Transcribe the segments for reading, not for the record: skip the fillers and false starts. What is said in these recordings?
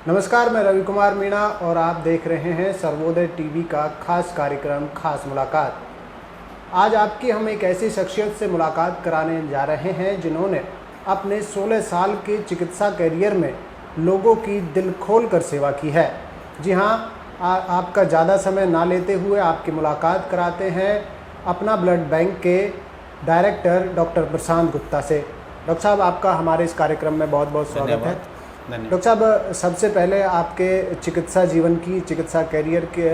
नमस्कार, मैं रवि कुमार मीणा और आप देख रहे हैं सर्वोदय टीवी का खास कार्यक्रम खास मुलाकात। आज आपकी हम एक ऐसी शख्सियत से मुलाकात कराने जा रहे हैं जिन्होंने अपने 16 साल के चिकित्सा करियर में लोगों की दिल खोल कर सेवा की है। जी हाँ, आपका ज़्यादा समय ना लेते हुए आपकी मुलाकात कराते हैं अपना ब्लड बैंक के डायरेक्टर डॉक्टर प्रशांत गुप्ता से। डॉक्टर साहब, आपका हमारे इस कार्यक्रम में बहुत बहुत स्वागत है। डॉक्टर साहब, सबसे पहले आपके चिकित्सा जीवन की, चिकित्सा करियर के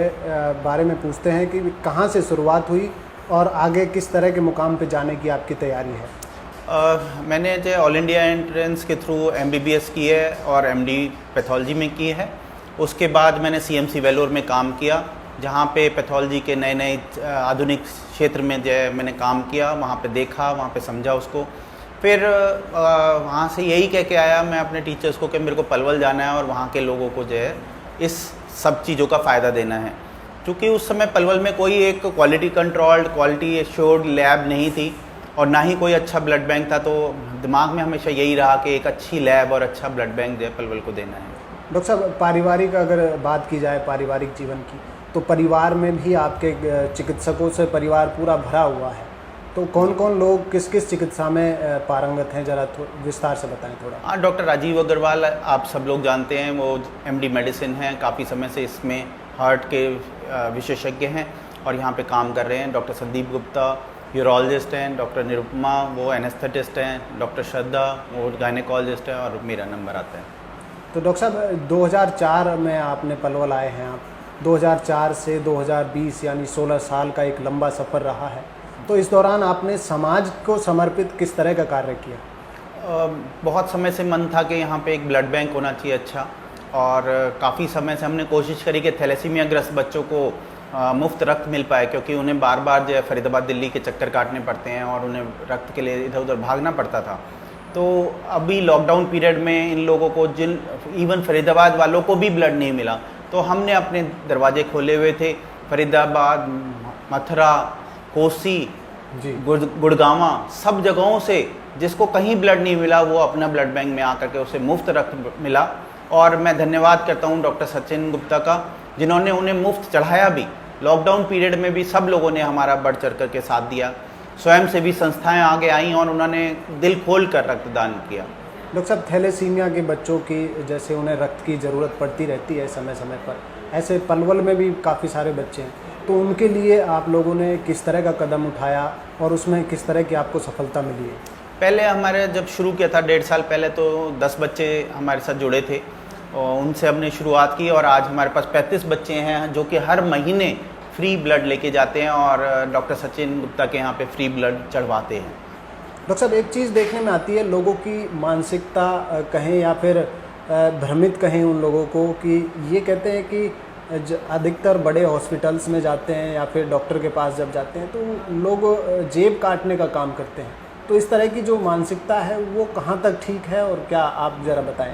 बारे में पूछते हैं कि कहाँ से शुरुआत हुई और आगे किस तरह के मुकाम पे जाने की आपकी तैयारी है। मैंने जो ऑल इंडिया एंट्रेंस के थ्रू MBBS की है और MD पैथोलॉजी में की है। उसके बाद मैंने CMC वेलोर में काम किया, जहाँ पे पैथोलॉजी के नए नए आधुनिक क्षेत्र में जो है मैंने काम किया। वहाँ पे देखा, वहाँ पे समझा उसको। फिर वहाँ से यही कह के आया मैं अपने टीचर्स को कि मेरे को पलवल जाना है और वहाँ के लोगों को जो है इस सब चीज़ों का फ़ायदा देना है। क्योंकि उस समय पलवल में कोई एक quality controlled, quality assured lab नहीं थी और ना ही कोई अच्छा ब्लड बैंक था। तो दिमाग में हमेशा यही रहा कि एक अच्छी लैब और अच्छा ब्लड बैंक जो है पलवल को देना है। डॉक्टर साहब, पारिवारिक अगर बात की जाए पारिवारिक जीवन की, तो परिवार में भी आपके चिकित्सकों से परिवार पूरा भरा हुआ है। तो कौन कौन लोग किस किस चिकित्सा में पारंगत हैं, ज़रा विस्तार से बताएं थोड़ा। हाँ, डॉक्टर राजीव अग्रवाल आप सब लोग जानते हैं, वो MD मेडिसिन हैं, काफ़ी समय से इसमें हार्ट के विशेषज्ञ हैं और यहाँ पे काम कर रहे हैं। डॉक्टर संदीप गुप्ता यूरोलॉजिस्ट हैं, डॉक्टर निरुपमा वो एनेस्थेटिस्ट हैं, डॉक्टर श्रद्धा वो गायनेकोलॉजिस्ट हैं और मेरा नंबर आता है। तो डॉक्टर साहब, 2004 में आपने पलवल आए हैं। आप 2004 से 2020 यानी 16 साल का एक लंबा सफ़र रहा है। तो इस दौरान आपने समाज को समर्पित किस तरह का कार्य किया? बहुत समय से मन था कि यहाँ पे एक ब्लड बैंक होना चाहिए अच्छा, और काफ़ी समय से हमने कोशिश करी कि थैलेसीमिया ग्रस्त बच्चों को मुफ्त रक्त मिल पाए, क्योंकि उन्हें बार बार जो है फरीदाबाद दिल्ली के चक्कर काटने पड़ते हैं और उन्हें रक्त के लिए इधर उधर भागना पड़ता था। तो अभी लॉकडाउन पीरियड में इन लोगों को, जिन इवन फरीदाबाद वालों को भी ब्लड नहीं मिला, तो हमने अपने दरवाजे खोले हुए थे। फरीदाबाद, मथुरा, कोसी, गुड़गांवा, सब जगहों से जिसको कहीं ब्लड नहीं मिला वो अपना ब्लड बैंक में आकर के उसे मुफ्त रक्त मिला। और मैं धन्यवाद करता हूँ डॉक्टर सचिन गुप्ता का, जिन्होंने उन्हें मुफ्त चढ़ाया भी। लॉकडाउन पीरियड में भी सब लोगों ने हमारा बढ़ चढ़ कर के साथ दिया। स्वयं से भी संस्थाएं आगे आईं और उन्होंने दिल खोल कर रक्तदान किया। डॉक्टर साहब, थैलेसीमिया के बच्चों की जैसे उन्हें रक्त की ज़रूरत पड़ती रहती है समय समय पर, ऐसे पलवल में भी काफ़ी सारे बच्चे हैं। तो उनके लिए आप लोगों ने किस तरह का कदम उठाया और उसमें किस तरह की आपको सफलता मिली है? पहले हमारे जब शुरू किया था 1.5 साल पहले, तो 10 बच्चे हमारे साथ जुड़े थे और उनसे हमने शुरुआत की और आज हमारे पास 35 बच्चे हैं जो कि हर महीने फ्री ब्लड लेके जाते हैं और डॉक्टर सचिन गुप्ता के यहाँ पे फ्री ब्लड चढ़वाते हैं। डॉक्टर साहब, एक चीज़ देखने में आती है, लोगों की मानसिकता कहें या फिर भ्रमित कहें उन लोगों को, कि ये कहते हैं कि अधिकतर बड़े हॉस्पिटल्स में जाते हैं या फिर डॉक्टर के पास जब जाते हैं तो लोग जेब काटने का काम करते हैं। तो इस तरह की जो मानसिकता है वो कहाँ तक ठीक है और क्या आप ज़रा बताएं।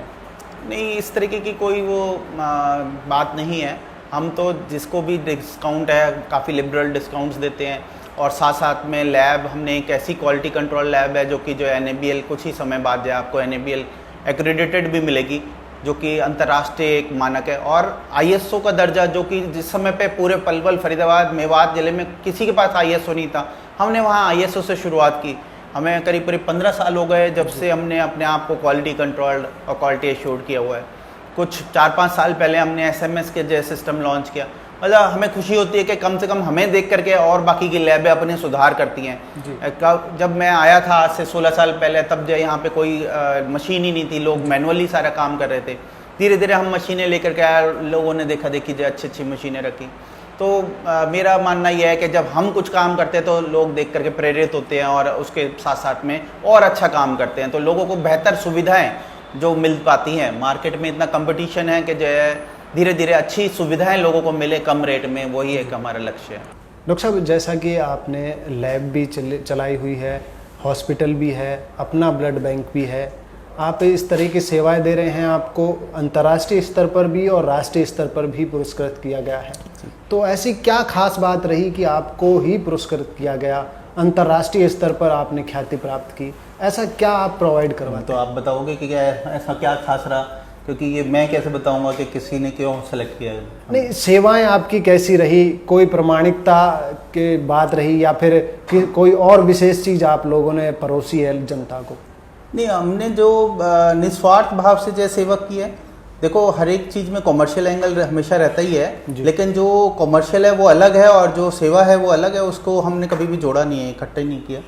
नहीं, इस तरीके की कोई वो बात नहीं है। हम तो जिसको भी डिस्काउंट है, काफ़ी लिबरल डिस्काउंट्स देते हैं और साथ साथ में लैब, हमने एक ऐसी क्वालिटी कंट्रोल लैब है जो कि जो NABL कुछ ही समय बाद जो आपको NABL एक्रेडिटेड भी मिलेगी, जो कि अंतर्राष्ट्रीय एक मानक है, और ISO का दर्जा, जो कि जिस समय पे पूरे पलवल, फरीदाबाद, मेवात जिले में किसी के पास ISO नहीं था, हमने वहाँ ISO से शुरुआत की। हमें करीब 15 साल हो गए जब से हमने अपने आप को क्वालिटी कंट्रोल्ड और क्वालिटी एश्योर्ड किया हुआ है। कुछ 4-5 साल पहले हमने SMS के जैसे सिस्टम लॉन्च किया। मतलब हमें खुशी होती है कि कम से कम हमें देख करके और बाकी की लैबें अपने सुधार करती हैं। जब मैं आया था आज से 16 साल पहले, तब जो यहाँ पे कोई मशीन ही नहीं थी, लोग मैनुअली सारा काम कर रहे थे। धीरे धीरे हम मशीनें लेकर के आए, लोगों ने देखा देखी जो अच्छी अच्छी मशीनें रखी। तो मेरा मानना यह है कि जब हम कुछ काम करते हैं तो लोग देख करके प्रेरित होते हैं और उसके साथ साथ में और अच्छा काम करते हैं। तो लोगों को बेहतर सुविधाएँ जो मिल पाती हैं, मार्केट में इतना कंपटीशन है कि जो है धीरे धीरे अच्छी सुविधाएं लोगों को मिले कम रेट में, वही एक हमारा लक्ष्य है। डॉक्टर साहब, जैसा कि आपने लैब भी चलाई हुई है, हॉस्पिटल भी है, अपना ब्लड बैंक भी है, आप इस तरह की सेवाएं दे रहे हैं, आपको अंतर्राष्ट्रीय स्तर पर भी और राष्ट्रीय स्तर पर भी पुरस्कृत किया गया है। तो ऐसी क्या खास बात रही कि आपको ही पुरस्कृत किया गया, अंतर्राष्ट्रीय स्तर पर आपने ख्याति प्राप्त की? ऐसा क्या आप प्रोवाइड करवाते? तो आप बताओगे कि क्या ऐसा क्या खास रहा? क्योंकि ये मैं कैसे बताऊंगा कि किसी ने क्यों सेलेक्ट किया है। नहीं, सेवाएं आपकी कैसी रही, कोई प्रामाणिकता की बात रही या फिर कोई और विशेष चीज़ आप लोगों ने परोसी है जनता को? नहीं, हमने जो निस्वार्थ भाव से जो सेवा की है, देखो हर एक चीज़ में कॉमर्शियल एंगल हमेशा रहता ही है, लेकिन जो कॉमर्शियल है वो अलग है और जो सेवा है वो अलग है, उसको हमने कभी भी जोड़ा नहीं है, इकट्ठा नहीं किया।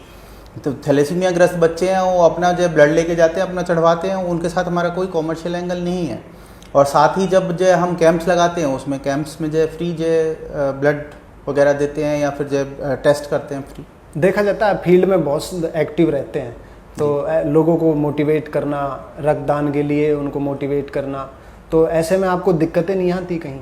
तो थैलेसीमिया ग्रस्त बच्चे हैं वो अपना जो ब्लड लेके जाते हैं, अपना चढ़वाते हैं, उनके साथ हमारा कोई कॉमर्शियल एंगल नहीं है। और साथ ही जब जो हम कैंप्स लगाते हैं उसमें कैंप्स में जो फ्री जो ब्लड वगैरह देते हैं या फिर जो टेस्ट करते हैं फ्री। देखा जाता है फील्ड में बहुत एक्टिव रहते हैं, तो लोगों को मोटिवेट करना, रक्तदान के लिए उनको मोटिवेट करना, तो ऐसे में आपको दिक्कतें नहीं आती? कहीं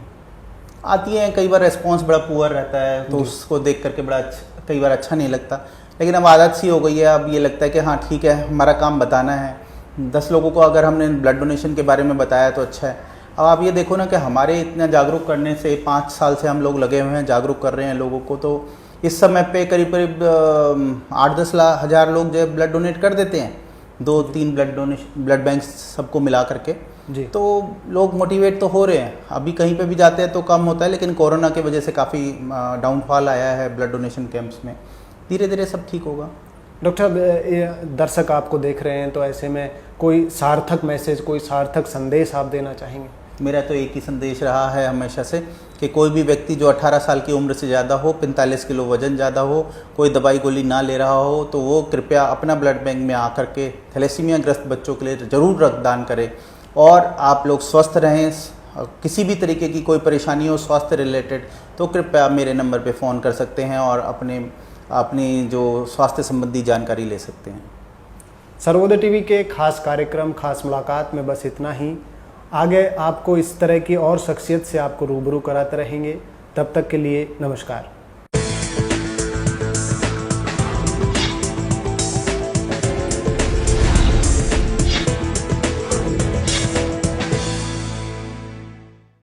आती हैं, कई बार रिस्पॉन्स बड़ा पुअर रहता है तो उसको देख करके बड़ा कई बार अच्छा नहीं लगता, लेकिन अब आदत सी हो गई है। अब ये लगता है कि हाँ ठीक है, हमारा काम बताना है। 10 लोगों को अगर हमने ब्लड डोनेशन के बारे में बताया तो अच्छा है। अब आप ये देखो ना कि हमारे इतना जागरूक करने से 5 साल से हम लोग लगे हुए हैं, जागरूक कर रहे हैं लोगों को, तो इस समय पे करीब 8-10 हज़ार लोग जो ब्लड डोनेट कर देते हैं, 2-3 ब्लड बैंक सबको मिला करके जी। तो लोग मोटिवेट तो हो रहे हैं। अभी कहीं पे भी जाते हैं तो कम होता है, लेकिन कोरोना की वजह से काफ़ी डाउनफॉल आया है ब्लड डोनेशन कैंप्स में। धीरे धीरे सब ठीक होगा। डॉक्टर साहब, दर्शक आपको देख रहे हैं, तो ऐसे में कोई सार्थक मैसेज, कोई सार्थक संदेश आप देना चाहेंगे? मेरा तो एक ही संदेश रहा है हमेशा से कि कोई भी व्यक्ति जो 18 साल की उम्र से ज़्यादा हो, 45 किलो वजन ज़्यादा हो, कोई दवाई गोली ना ले रहा हो, तो वो कृपया अपना ब्लड बैंक में आकर के थैलेसीमिया ग्रस्त बच्चों के लिए ज़रूर रक्तदान करें। और आप लोग स्वस्थ रहें, किसी भी तरीके की कोई परेशानी हो स्वास्थ्य रिलेटेड तो कृपया मेरे नंबर पे फ़ोन कर सकते हैं और अपनी जो स्वास्थ्य संबंधी जानकारी ले सकते हैं। सर्वोदय टीवी के खास कार्यक्रम खास मुलाकात में बस इतना ही। आगे आपको इस तरह की और शख्सियत से आपको रूबरू कराते रहेंगे। तब तक के लिए नमस्कार।